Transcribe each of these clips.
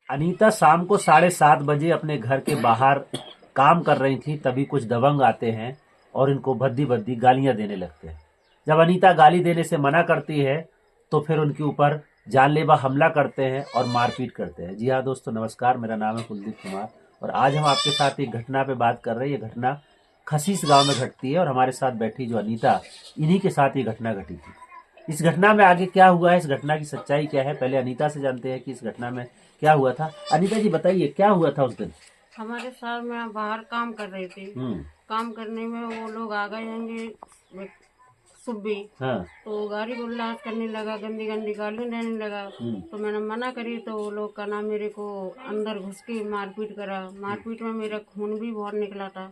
अनीता शाम को 7:30 बजे अपने घर के बाहर काम कर रही थी, तभी कुछ दबंग आते हैं और इनको भद्दी भद्दी गालियां देने लगते हैं। जब अनीता गाली देने से मना करती है तो फिर उनके ऊपर जानलेवा हमला करते हैं और मारपीट करते हैं। जी हाँ दोस्तों, नमस्कार, मेरा नाम है कुलदीप कुमार और आज हम आपके साथ एक घटना पे बात कर रहे हैं। ये घटना खसीस गांव में घटती है और हमारे साथ बैठी जो अनीता, इन्हीं के साथ ये घटना घटी थी। इस घटना में आगे क्या हुआ है, इस घटना की सच्चाई क्या है, पहले अनीता से जानते हैं कि इस घटना में क्या हुआ था। अनीता जी बताइए, क्या हुआ था उस दिन? हमारे सर में बाहर काम कर रही थी। काम करने में वो लोग आ गए होंगे सुबह। हाँ। तो गाली गुल्लास करने लगा, गंदी गंदी गाली देने लगा। तो मैंने मना करी तो वो लोग का नाम मेरे को अंदर घुस के मारपीट करा। मारपीट में मेरा खून भी बहुत निकला था।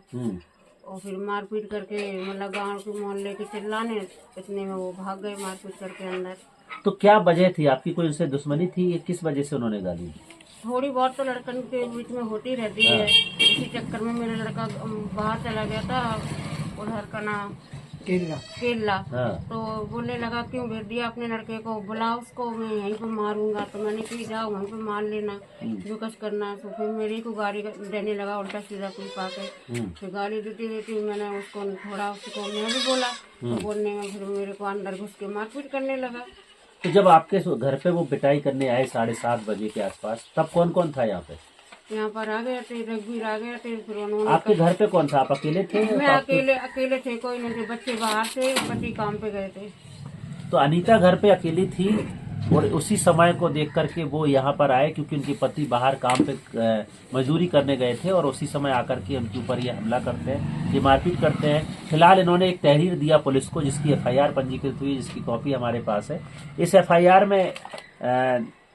और फिर मारपीट करके मतलब गांव के मोहल्ले के चिल्लाने, इतने में वो भाग गए मारपीट करके अंदर। तो क्या वजह थी आपकी, कोई उनसे दुश्मनी थी या किस वजह से उन्होंने गाली दी? थोड़ी बहुत तो लड़कन के बीच में होती रहती है। इसी चक्कर में मेरा लड़का बाहर चला गया था, उधर का नाम केरला। तो बोलने लगा क्यों भेज दिया अपने लड़के को, बुला उसको, मैं यहीं पे मारूंगा। तो मैंने कही जाओ वहीं पे मार लेना, जो कुछ करना है। तो फिर मेरे को गाली देने लगा उल्टा सीधा कुछ पाके। फिर गाली देती देती मैंने उसको थोड़ा, उसको मैं भी बोला। तो बोलने में फिर मेरे को अंदर घुस के मारपीट करने लगा। तो जब आपके घर पे वो पिटाई करने आए 7:30 बजे के आसपास, तब कौन कौन था यहाँ पे? यहाँ पर आ गए थे, रघुवीर आ गए थे। फिर उन्होंने आपके घर पे कौन था? आप अकेले थे? मैं अकेले थे, कोई नहीं थे। बच्चे बाहर थे, पति काम पे गए थे। तो अनीता घर पे अकेली थी और उसी समय को देख करके वो यहाँ पर आए, क्योंकि उनके पति बाहर काम पे मजदूरी करने गए थे और उसी समय आकर के उनके ऊपर ये हमला करते हैं, ये मारपीट करते हैं। फिलहाल इन्होंने एक तहरीर दिया पुलिस को, जिसकी एफआईआर पंजीकृत हुई, जिसकी कॉपी हमारे पास है। इस एफआईआर में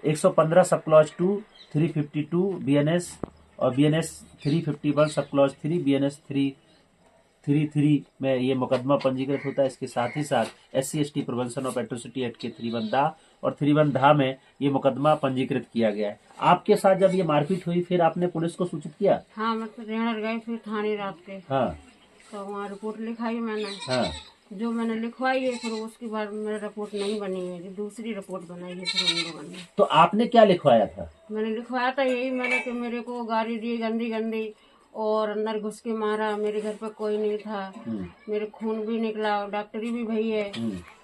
115 सब क्लॉज 2, 352 बीएनएस और बीएनएस 351 सब क्लॉज 3, बीएनएस 333 में ये मुकदमा पंजीकृत होता है। इसके साथ ही साथ SC/ST prevention of atrocity act के 3(1)दा और 3(1)धा में ये मुकदमा पंजीकृत किया गया है। आपके साथ जब ये मारपीट हुई फिर आपने पुलिस को सूचित किया? हाँ, मैं तो रेहड़ गई फिर थाने रात के। हाँ। तो वहाँ रिपोर्ट लिखाई मैंने। हाँ। जो मैंने लिखवाई है, फिर उसके बाद मेरा रिपोर्ट नहीं बनी है, जो दूसरी रिपोर्ट बनाई है फिर उन लोगों ने। तो आपने क्या लिखवाया था? मैंने लिखवाया था यही, मैंने कि मेरे को गाली दी गंदी गंदी और अंदर घुस के मारा। मेरे घर पे कोई नहीं था, मेरे खून भी निकला, डॉक्टरी भी भई है।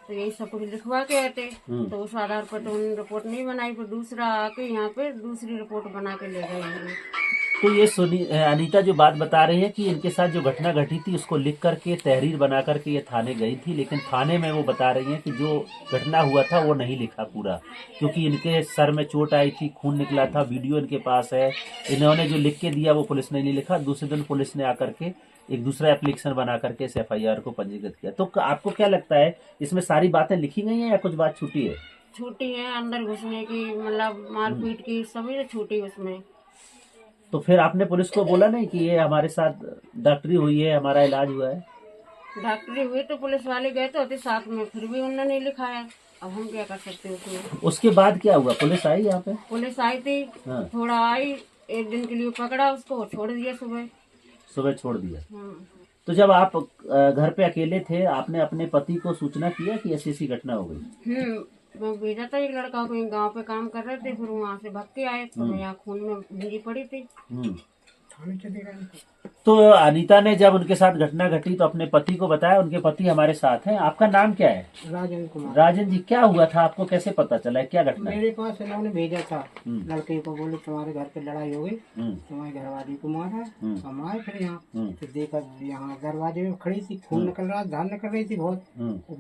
तो यही सब कुछ लिखवा के आए थे। तो उस आधार पर तो उन्होंने रिपोर्ट नहीं बनाई, फिर दूसरा आके यहाँ पे दूसरी रिपोर्ट बना के ले गए। तो ये सुनी अनीता जो बात बता रही है कि इनके साथ जो घटना घटी थी उसको लिख करके तहरीर बना करके ये थाने गई थी, लेकिन थाने में वो बता रही है कि जो घटना हुआ था वो नहीं लिखा पूरा, क्योंकि इनके सर में चोट आई थी, खून निकला था, वीडियो इनके पास है। इन्होंने जो लिख के दिया वो पुलिस ने नहीं लिखा। दूसरे दिन पुलिस ने आकर के एक दूसरा एप्लीकेशन बना करके इस एफआईआर को पंजीकृत किया। तो आपको क्या लगता है, इसमें सारी बातें लिखी गई हैं या कुछ बात छूटी है? छूटी है, अंदर घुसने की मतलब मारपीट की सभी छूटी उसमें। तो फिर आपने पुलिस को बोला नहीं कि ये हमारे साथ डॉक्टरी हुई है, हमारा इलाज हुआ है? डॉक्टरी हुई तो पुलिस वाले गए तो होते साथ में, फिर भी उन्होंने नहीं लिखाया। अब हम क्या कर सकते हैं उसमें। उसके बाद क्या हुआ? पुलिस आई यहाँ पे? पुलिस आई थी। हाँ। थोड़ा आई, एक दिन के लिए पकड़ा उसको, छोड़ दिया सुबह। सुबह छोड़ दिया। तो जब आप घर पे अकेले थे, आपने अपने पति को सूचना किया कि ऐसी घटना हो गई? मैं भेजा था एक लड़का को, गांव पे काम कर रहे थे, फिर वहाँ से भाग के आए तो मैं यहाँ खून में भीगी पड़ी थी। तो अनीता ने जब उनके साथ घटना घटी तो अपने पति को बताया। उनके पति हमारे साथ हैं। आपका नाम क्या है? राजन कुमार। राजन जी, क्या हुआ था, आपको कैसे पता चला है, क्या घटना है? मेरे पास इन्होंने भेजा था लड़के को, बोले तुम्हारे घर पे लड़ाई हो गई, तुम्हारे घरवाली को मारा। हम आए फिर यहाँ तो देखा, यहाँ दरवाजे में खड़ी थी, खून निकल रहा, धान निकल रही थी बहुत।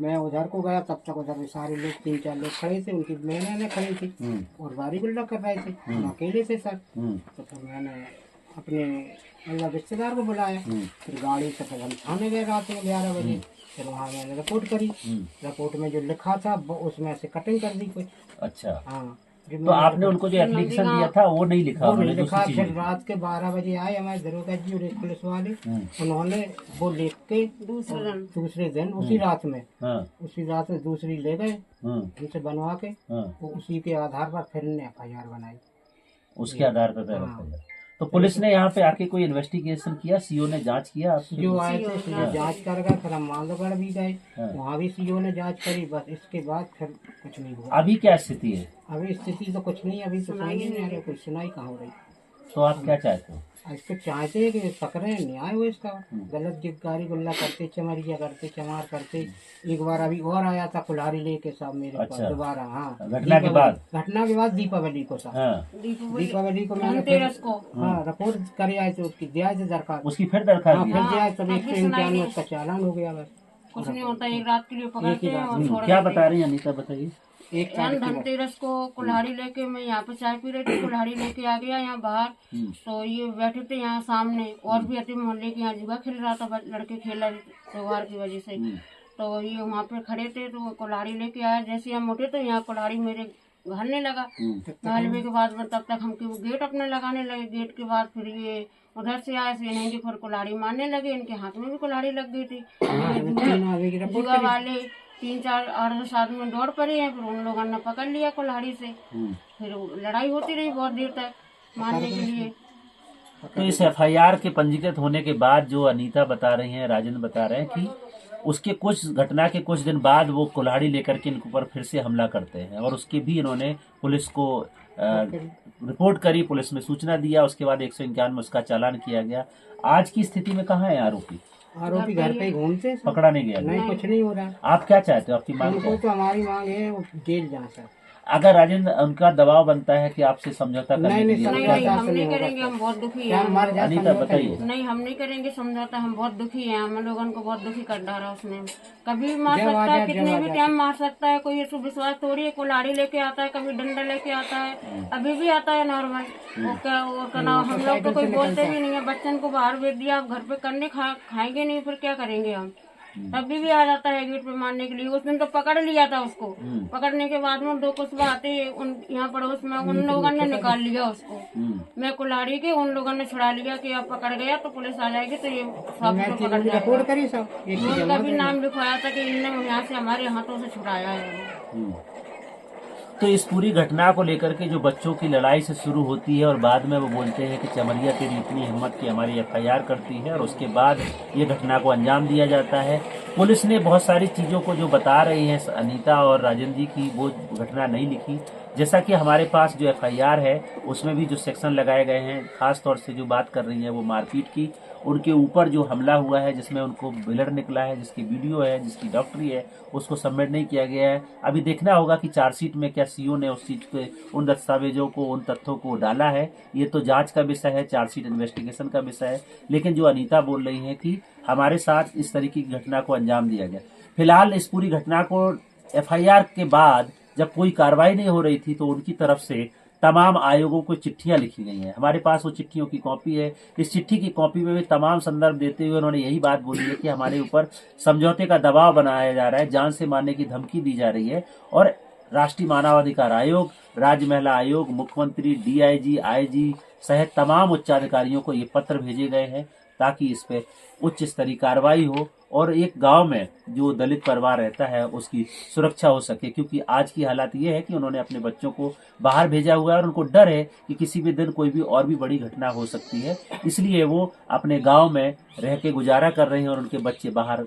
मैं उधर को गया, तब तक उधर सारे लोग 3-4 लोग खड़े थे, उनकी मैंने खड़ी थी और गाली गुल्ला कर रहे थे, हम अकेले थे सर। तो फिर मैंने अपने मतलब रिश्तेदार को बुलाया, फिर गाड़ी से फिर हम थाने गए रात में 11 बजे। फिर वहाँ मैंने रिपोर्ट करी। रिपोर्ट में जो लिखा था उसमें से कटिंग कर दी कुछ। अच्छा। हाँ। तो आपने उनको जो एप्लीकेशन दिया था वो नहीं लिखा? वो नहीं लिखा। फिर रात के 12 बजे आए हमारे दरोगा जी और पुलिस वाले, उन्होंने वो लिख के दूसरे दिन उसी रात में दूसरी ले गए उनसे बनवा के। तो उसी के आधार पर फिर एफआईआर बनाई। उसके आधार पर? तो पुलिस ने यहाँ पे आके कोई इन्वेस्टिगेशन किया, सीओ ने जांच किया आपके? जो आए थे सीओ जांच कर गए, फिर हम माधवगढ़ भी गए, हाँ। वहाँ भी सीओ ने जांच करी, बस इसके बाद फिर कुछ नहीं हुआ। अभी क्या स्थिति है? अभी स्थिति तो कुछ नहीं, अभी तो सुनाई नहीं आ रही, कुछ सुनाई कहाँ हो रही। तो आप क्या चाहते हो? इसको चाहते हैं कि पकड़े, न्याय हो इसका। गलत गिरफ्तारी गुल्ला करते, चमरिया करते, चमार करते। एक बार अभी और आया था कुल्हाड़ी लेके साहब मेरे पास अच्छा। दोबारा। हाँ, घटना के बाद? घटना के बाद दीपावली को साहब, हाँ। दीपावली को मैंने फिर हाँ रिपोर्ट करे आए थे, उसकी दिया थे दरखास्त, उसकी फिर दरखास्त हाँ दी? फिर दिया, तब 151 उसका चालान हो गया बस। कुछ नहीं होता, एक रात के लिए पकड़ते हैं और छोड़ क्या देते बता रही हैं अनीता, बताइए। एक हैं। धनतेरस को कुल्हाड़ी लेके मैं यहाँ पे चाय पी रही थी, कुल्हाड़ी लेके आ गया यहाँ बाहर, तो ये बैठे थे यहाँ सामने, और भी अति मोहल्ले के यहाँ जुआ खेल रहा था, लड़के खेल रहे त्योहार की वजह से, तो ये वहाँ पे खड़े थे, तो कुल्हाड़ी लेके आया, जैसे हम उठे तो यहाँ कुल्हाड़ी मेरे घरने लगा। घरने के बाद में तब तक हमके वो गेट अपने लगाने लगे, गेट के बाद फिर ये उधर से आए, से इन्हें फिर कुल्हाड़ी मारने लगे, इनके हाथ में भी कुल्हाड़ी लग गई थी। जुआ वाले 3-4 8-10 आदमी दौड़ पड़े हैं, फिर उन लोगों ने पकड़ लिया कुल्हाड़ी से, फिर लड़ाई होती रही बहुत देर तक मारने के लिए। तो इस एफआईआर के पंजीकृत होने के बाद जो अनीता बता रही हैं, राजेंद्र बता रहे हैं कि उसके कुछ घटना के कुछ दिन बाद वो कुल्हाड़ी लेकर के इनके ऊपर फिर से हमला करते हैं, और उसके भी इन्होंने पुलिस को रिपोर्ट करी, पुलिस में सूचना दिया, उसके बाद 151 में उसका चालान किया गया। आज की स्थिति में कहाँ है आरोपी? आरोपी घर पे ही घूमते हैं, पकड़ा नहीं गया? नहीं कुछ नहीं हो रहा। आप क्या चाहते हो, आपकी मांग क्या उनको है? तो हमारी मांग है वो जेल जाए सर। अगर राजेंद्र उनका दबाव बनता है कि आपसे समझौता करने के लिए, नहीं नहीं, हम नहीं करेंगे, हम बहुत दुखी हैं। अनीता बताइए। नहीं, हम नहीं करेंगे समझौता, हम बहुत दुखी हैं, हम लोगों को बहुत दुखी कर डाला उसने। कभी भी मार सकता है, कितने भी टाइम मार सकता है, कोई ऐसा विश्वास थोड़ी है। कुल्हाड़ी लेके आता है, कभी डंडा लेके आता है, अभी भी आता है नॉर्मल। वो क्या नाम, हम लोग तो कोई बोलते भी नहीं है। बच्चन को बाहर भेज दिया, आप घर पे करने खाएंगे नहीं, फिर क्या करेंगे हम? अभी भी आ जाता है गेट पे मारने के लिए। उस दिन तो पकड़ लिया था उसको, पकड़ने के बाद में 2 कुछ आते यहाँ पड़ोस में उन लोगों ने निकाल लिया उसको। मैं कुल्हाड़ी के उन लोगों ने छुड़ा लिया कि आप पकड़ गया तो पुलिस आ जाएगी, तो ये सब पकड़ जाएगा। उनका भी नाम लिखवाया था कि इनने यहाँ से हमारे हाथों से छुड़ाया है। तो इस पूरी घटना को लेकर के जो बच्चों की लड़ाई से शुरू होती है और बाद में वो बोलते हैं कि चमरिया तेरी इतनी हिम्मत की हमारी एफआईआर करती है, और उसके बाद ये घटना को अंजाम दिया जाता है। पुलिस ने बहुत सारी चीज़ों को जो बता रही हैं अनीता और राजेंद्र जी की, वो घटना नहीं लिखी। जैसा कि हमारे पास जो एफआईआर है उसमें भी जो सेक्शन लगाए गए हैं, खास तौर से जो बात कर रही है वो मारपीट की, उनके ऊपर जो हमला हुआ है जिसमें उनको ब्लड निकला है, जिसकी वीडियो है, जिसकी डॉक्टरी है, उसको सबमिट नहीं किया गया है। अभी देखना होगा कि चार्जशीट में क्या सीओ ने उस चीज के, उन दस्तावेजों को, उन तथ्यों को डाला है। ये तो जांच का विषय है, चार्जशीट इन्वेस्टिगेशन का विषय है। लेकिन जो अनीता बोल रही है कि हमारे साथ इस तरीके की घटना को अंजाम दिया गया। फिलहाल इस पूरी घटना को एफआईआर के बाद जब कोई कार्रवाई नहीं हो रही थी तो उनकी तरफ से तमाम आयोगों को चिट्ठियां लिखी गई हैं। हमारे पास वो चिट्ठियों की कॉपी है। इस चिट्ठी की कॉपी में भी तमाम संदर्भ देते हुए उन्होंने यही बात बोली है कि हमारे ऊपर समझौते का दबाव बनाया जा रहा है, जान से मारने की धमकी दी जा रही है, और राष्ट्रीय मानवाधिकार आयोग, राज्य महिला आयोग, मुख्यमंत्री, डीआईजी, आईजी सहित तमाम उच्चाधिकारियों को ये पत्र भेजे गए हैं ताकि इस पे उच्च स्तरीय कार्रवाई हो और एक गांव में जो दलित परिवार रहता है उसकी सुरक्षा हो सके। क्योंकि आज की हालात ये है कि उन्होंने अपने बच्चों को बाहर भेजा हुआ है और उनको डर है कि किसी भी दिन कोई भी और भी बड़ी घटना हो सकती है, इसलिए वो अपने गांव में रह के गुजारा कर रहे हैं और उनके बच्चे बाहर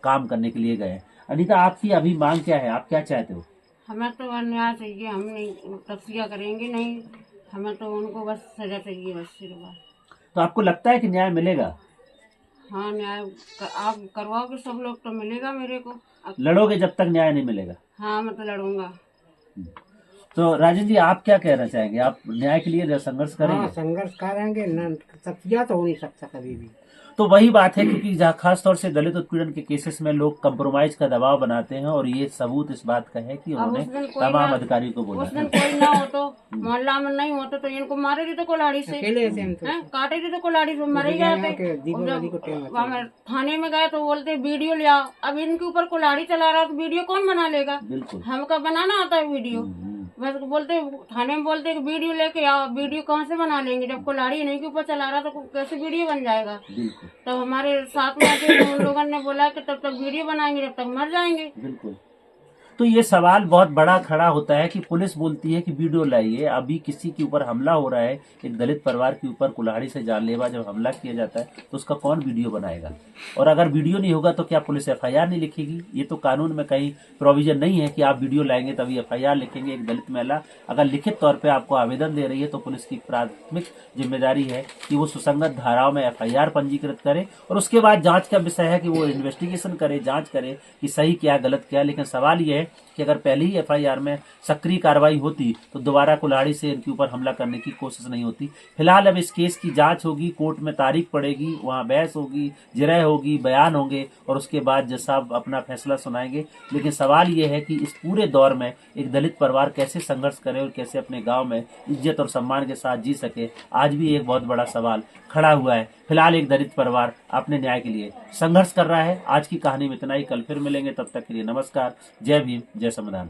काम करने के लिए गए। अनीता, आपकी अभी मांग क्या है, आप क्या चाहते हो? हमें तो अन्याय चाहिए, हम नहीं तस्वीर करेंगे नहीं, हमें तो उनको बस सजा चाहिए, बस सिर्फ। तो आपको लगता है कि न्याय मिलेगा? हाँ, न्याय आप करवाओगे सब लोग तो मिलेगा मेरे को। लड़ोगे जब तक न्याय नहीं मिलेगा? हाँ, मैं तो लड़ूंगा। तो राजन जी, आप क्या कहना चाहेंगे? आप न्याय के लिए संघर्ष करेंगे? हाँ, संघर्ष करेंगे, सत्या तो हो नहीं सकता कभी भी। तो वही बात है, क्योंकि जहाँ खास तौर से दलित उत्पीड़न के केसेस में लोग कंप्रोमाइज का दबाव बनाते हैं, और ये सबूत इस बात का है कि उन्होंने तमाम अधिकारियों को बोला उस दिन कोई ना हो तो मोहल्ला में नहीं होता तो इनको मारे थे तो कुल्हाड़ी से, काटे थे तो कुल्हाड़ी से मरे जाते। थाने में गए तो बोलते वीडियो ले आओ। अब इनके ऊपर कुल्हाड़ी चला रहा तो वीडियो कौन बना लेगा? हमका बनाना आता है वीडियो, बस बोलते थाने में बोलते वीडियो लेके आओ। वीडियो कहाँ से बना लेंगे जब कुल्हाड़ी इन्हीं के ऊपर चला रहा तो कैसे वीडियो बन जाएगा? तो हमारे साथ में आके उन लोगों ने बोला कि तब तक वीडियो बनाएंगे जब तक मर जाएंगे। बिल्कुल। तो ये सवाल बहुत बड़ा खड़ा होता है कि पुलिस बोलती है कि वीडियो लाइए, अभी किसी के ऊपर हमला हो रहा है, एक दलित परिवार के ऊपर कुल्हाड़ी से जानलेवा जब हमला किया जाता है तो उसका कौन वीडियो बनाएगा? और अगर वीडियो नहीं होगा तो क्या पुलिस एफआईआर नहीं लिखेगी? ये तो कानून में कहीं प्रोविजन नहीं है कि आप वीडियो लाएंगे तभी एफआईआर लिखेंगे। एक दलित महिला अगर लिखित तौर पर आपको आवेदन दे रही है तो पुलिस की प्राथमिक जिम्मेदारी है कि वो सुसंगत धाराओं में एफआईआर पंजीकृत करे और उसके बाद जांच का विषय है कि वो इन्वेस्टिगेशन करे, जांच करे कि सही क्या गलत क्या। लेकिन सवाल ये है कि अगर पहले ही एफआईआर में सक्रिय कार्रवाई होती तो दोबारा कुल्हाड़ी से इनके ऊपर हमला करने की कोशिश नहीं होती। फिलहाल अब इस केस की जांच होगी, कोर्ट में तारीख पड़ेगी, वहां बहस होगी, जिरह होगी, बयान होंगे और उसके बाद जज साहब अपना फैसला सुनाएंगे। लेकिन सवाल ये है कि इस पूरे दौर में एक दलित परिवार कैसे संघर्ष करे और कैसे अपने गांव में इज्जत और सम्मान के साथ जी सके, आज भी एक बहुत बड़ा सवाल खड़ा हुआ है। फिलहाल एक दलित परिवार अपने न्याय के लिए संघर्ष कर रहा है। आज की कहानी में इतना ही, कल फिर मिलेंगे, तब तक के लिए नमस्कार। जय भीम, जय संविधान।